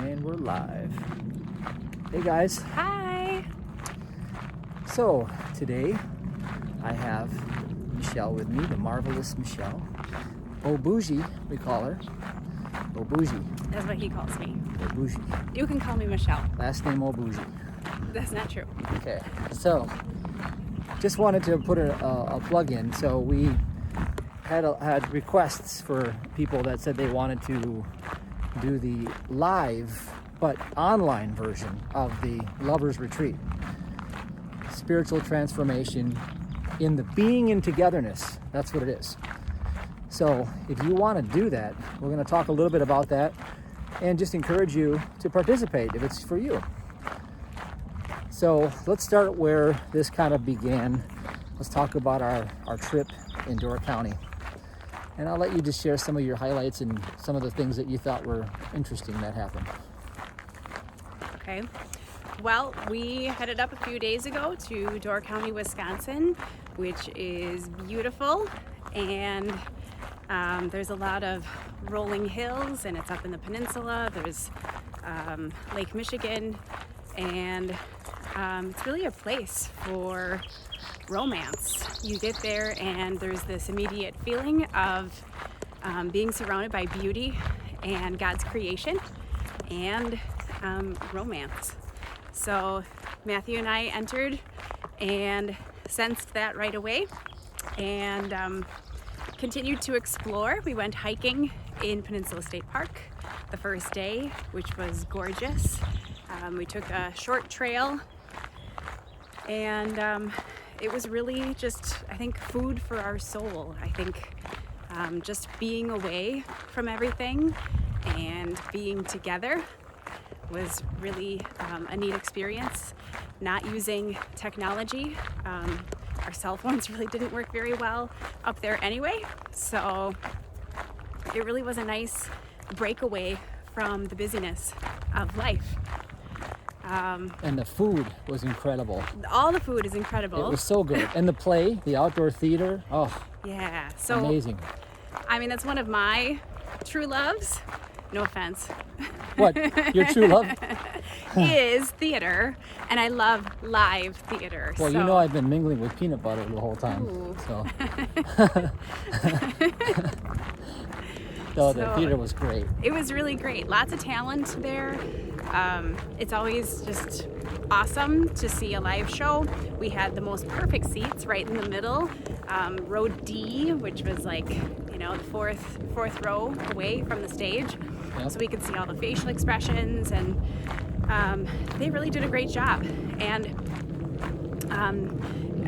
And we're live. Hey guys. Hi. So today I have Michelle with me, the marvelous Michelle. Bougie, we call her. Bougie. That's what he calls me. Bougie. You can call me Michelle. Last name Bougie. That's not true. Okay. So just wanted to put a plug in. So we had requests for people that said they wanted to do the live but online version of the Lovers Retreat. Spiritual transformation in the being and togetherness. That's what it is. So if you want to do that, we're going to talk a little bit about that and just encourage you to participate if it's for you. So let's start where this kind of began. Let's talk about our trip in Door County. And I'll let you just share some of your highlights and some of the things that you thought were interesting that happened. Okay. Well, we headed up a few days ago to Door County, Wisconsin, which is beautiful. And there's a lot of rolling hills, and it's up in the peninsula. There's Lake Michigan, and it's really a place for romance. You get there and there's this immediate feeling of being surrounded by beauty and God's creation and romance. So Matthew and I entered and sensed that right away and continued to explore. We went hiking in Peninsula State Park the first day, which was gorgeous. We took a short trail and it was really just, I think, food for our soul. I think just being away from everything and being together was really a neat experience. Not using technology. Our cell phones really didn't work very well up there anyway. So it really was a nice breakaway from the busyness of life. And the food was incredible. All the food is incredible. It was so good. And the play, the outdoor theater, yeah, so amazing. I mean, that's one of my true loves. No offense. What? Your true love? Is theater, and I love live theater. Well, so. you know I've been mingling with peanut butter the whole time. Ooh. So the theater was great. It was really great. Lots of talent there. It's always just awesome to see a live show. We had the most perfect seats right in the middle, row D, which was like, the fourth row away from the stage. Yep. So we could see all the facial expressions, and they really did a great job. And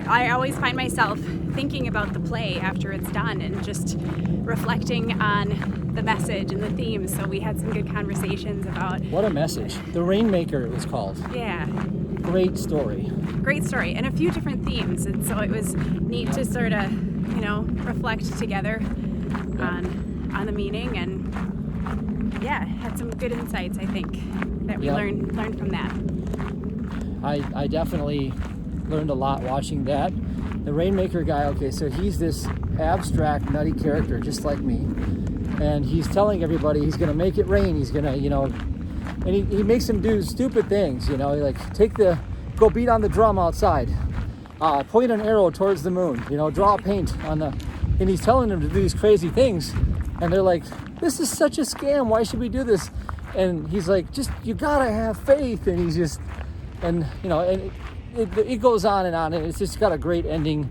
I always find myself thinking about the play after it's done and just reflecting on the message and the themes. So we had some good conversations about... What a message. The Rainmaker, it was called. Yeah. Great story. Great story, and a few different themes. And so it was neat to sort of, reflect together on the meaning, and had some good insights, I think, that we learned from that. I definitely learned a lot watching that. The Rainmaker guy, okay, so he's this abstract, nutty character just like me, and he's telling everybody he's gonna make it rain. He's gonna, and he makes them do stupid things, like go beat on the drum outside, point an arrow towards the moon, draw paint on the, and he's telling them to do these crazy things, and they're like, this is such a scam, why should we do this? And he's like, you gotta have faith, and he's just, and it goes on, and it's just got a great ending,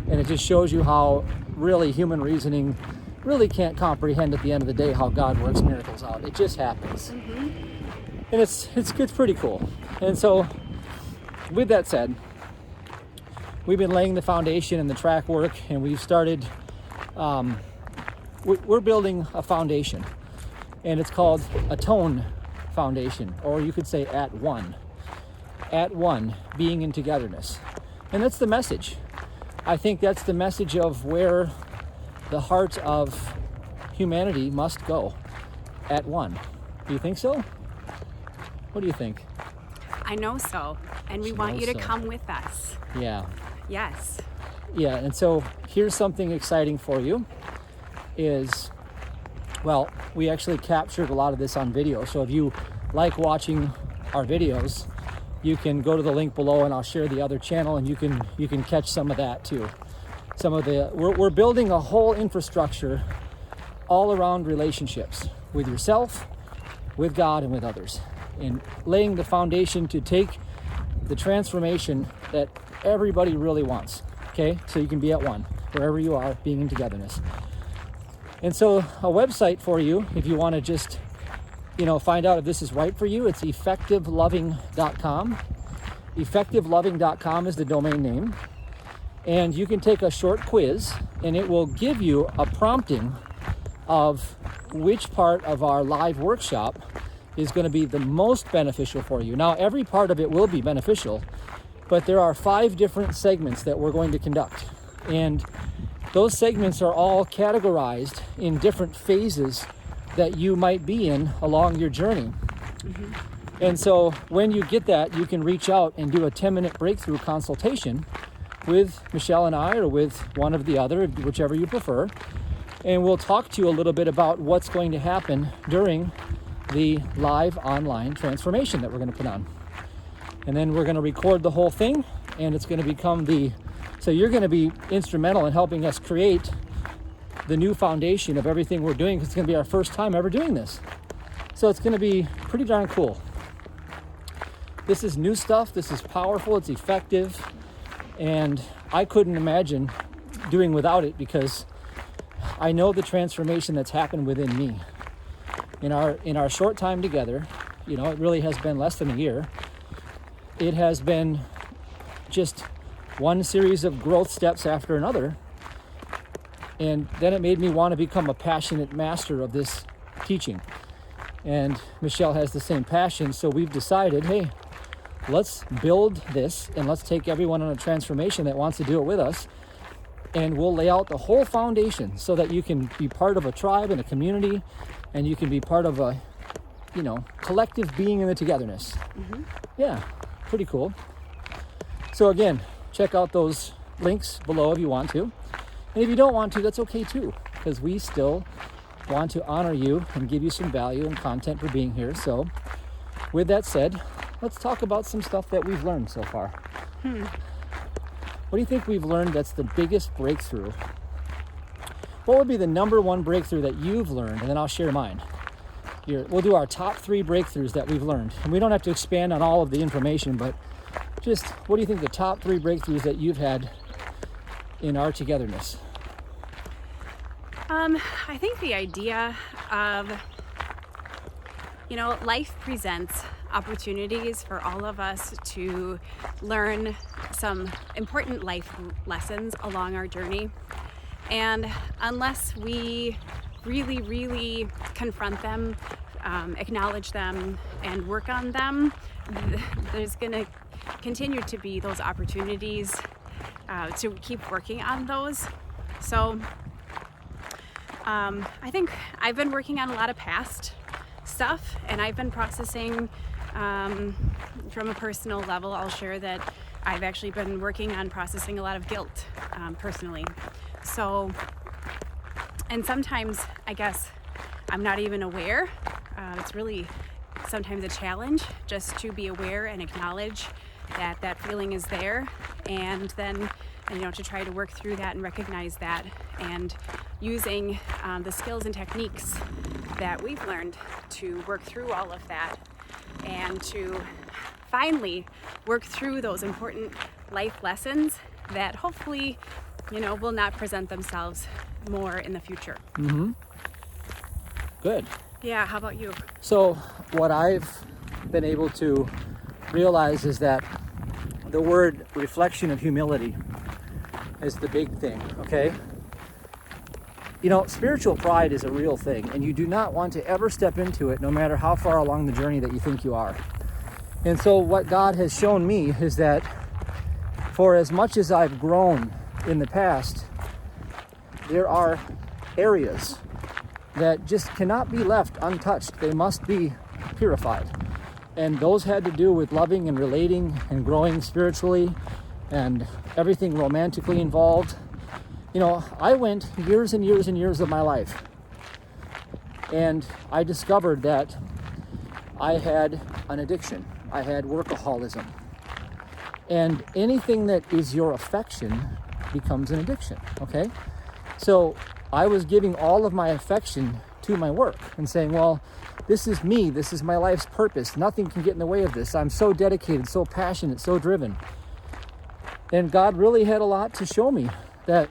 and it just shows you how really human reasoning really can't comprehend at the end of the day how God works miracles out. It just happens. Mm-hmm. And it's pretty cool. And so with that said, we've been laying the foundation and the track work, and we've started, we're building a foundation, and it's called Atone Foundation, or you could say At One, being in togetherness. And that's the message. I think that's the message of where the heart of humanity must go, at one. Do you think so? What do you think? I know so, and we want you to come with us. Yeah. Yes. Yeah, and so here's something exciting for you is, well, we actually captured a lot of this on video. So if you like watching our videos, you can go to the link below and I'll share the other channel, and you can catch some of that too. We're building a whole infrastructure all around relationships with yourself, with God, and with others, and laying the foundation to take the transformation that everybody really wants. Okay, so you can be at one wherever you are, being in togetherness. And so a website for you, if you want to just find out if this is right for you, it's effectiveloving.com. Effectiveloving.com is the domain name. And you can take a short quiz, and it will give you a prompting of which part of our live workshop is going to be the most beneficial for you. Now, every part of it will be beneficial, but there are 5 different segments that we're going to conduct. And those segments are all categorized in different phases that you might be in along your journey. Mm-hmm. And so when you get that, you can reach out and do a 10-minute breakthrough consultation with Michelle and I, or with one of the other, whichever you prefer. And we'll talk to you a little bit about what's going to happen during the live online transformation that we're going to put on. And then we're going to record the whole thing, and it's going to become so you're going to be instrumental in helping us create the new foundation of everything we're doing, because it's going to be our first time ever doing this. So it's going to be pretty darn cool. This is new stuff. This is powerful. It's effective. And I couldn't imagine doing without it, because I know the transformation that's happened within me. In our short time together, it really has been less than a year. It has been just one series of growth steps after another. And then it made me want to become a passionate master of this teaching. And Michelle has the same passion, so we've decided, hey, let's build this, and let's take everyone on a transformation that wants to do it with us, and we'll lay out the whole foundation so that you can be part of a tribe and a community, and you can be part of a, collective being in the togetherness. Mm-hmm. Yeah, pretty cool. So again, check out those links below if you want to. And if you don't want to, that's okay too, because we still want to honor you and give you some value and content for being here. So with that said, let's talk about some stuff that we've learned so far. What do you think we've learned that's the biggest breakthrough? What would be the number one breakthrough that you've learned? And then I'll share mine. We'll do our top 3 breakthroughs that we've learned. And we don't have to expand on all of the information, but just what do you think the top 3 breakthroughs that you've had in our togetherness? I think the idea of, life presents opportunities for all of us to learn some important life lessons along our journey. And unless we really, really confront them, acknowledge them, and work on them, there's going to continue to be those opportunities to keep working on those. So I think I've been working on a lot of past stuff, and I've been processing from a personal level. I'll share that I've actually been working on processing a lot of guilt personally. So, and sometimes I guess I'm not even aware. It's really sometimes a challenge just to be aware and acknowledge that that feeling is there, and then to try to work through that and recognize that, and using the skills and techniques that we've learned to work through all of that, and to finally work through those important life lessons that hopefully will not present themselves more in the future. Mm-hmm. Good. Yeah, how about you? So what I've been able to realize is that the word reflection of humility is the big thing, okay? Spiritual pride is a real thing, and you do not want to ever step into it, no matter how far along the journey that you think you are. And so what God has shown me is that for as much as I've grown in the past, there are areas that just cannot be left untouched. They must be purified. And those had to do with loving and relating and growing spiritually and everything romantically involved. I went years and years and years of my life, and I discovered that I had an addiction. I had workaholism. And anything that is your affection becomes an addiction, okay? So I was giving all of my affection to my work and saying, well, this is me. This is my life's purpose. Nothing can get in the way of this. I'm so dedicated, so passionate, so driven. And God really had a lot to show me that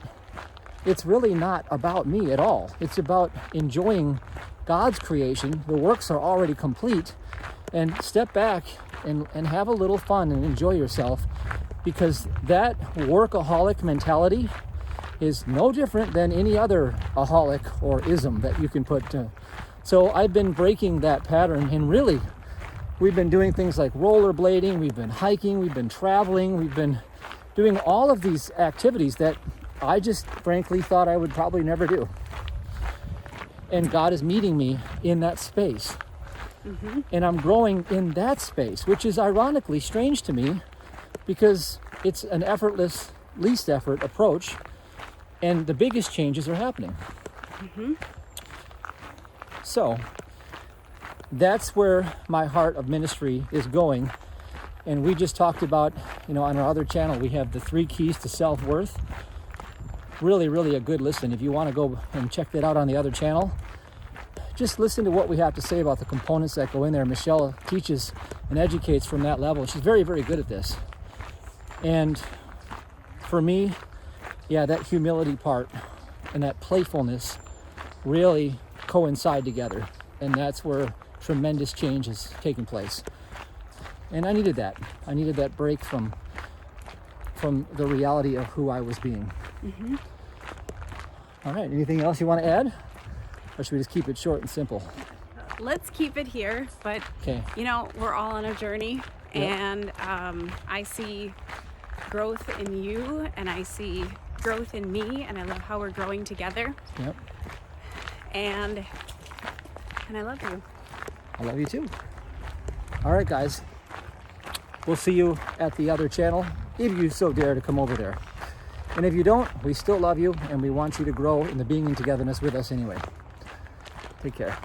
it's really not about me at all. It's about enjoying God's creation. The works are already complete. And step back and have a little fun and enjoy yourself, because that workaholic mentality is no different than any other aholic or ism that you can put to. So I've been breaking that pattern, and really we've been doing things like rollerblading, we've been hiking, we've been traveling, we've been doing all of these activities that I just frankly thought I would probably never do. And God is meeting me in that space. And I'm growing in that space, which is ironically strange to me because it's an effortless, least effort approach, and the biggest changes are happening. So that's where my heart of ministry is going. And we just talked about, on our other channel, we have the 3 keys to self-worth. Really, really a good listen. If you want to go and check that out on the other channel, just listen to what we have to say about the components that go in there. Michelle teaches and educates from that level. She's very, very good at this. And for me, that humility part and that playfulness really coincide together. And that's where tremendous change is taking place. And I needed that. I needed that break from the reality of who I was being. All right, anything else you want to add? Or should we just keep it short and simple? Let's keep it here, but okay. We're all on a journey, and I see growth in you, and I see growth in me, and I love how we're growing together. Yep. And I love you. I love you too. All right, guys. We'll see you at the other channel, if you so dare to come over there. And if you don't, we still love you, and we want you to grow in the being and togetherness with us anyway. Take care.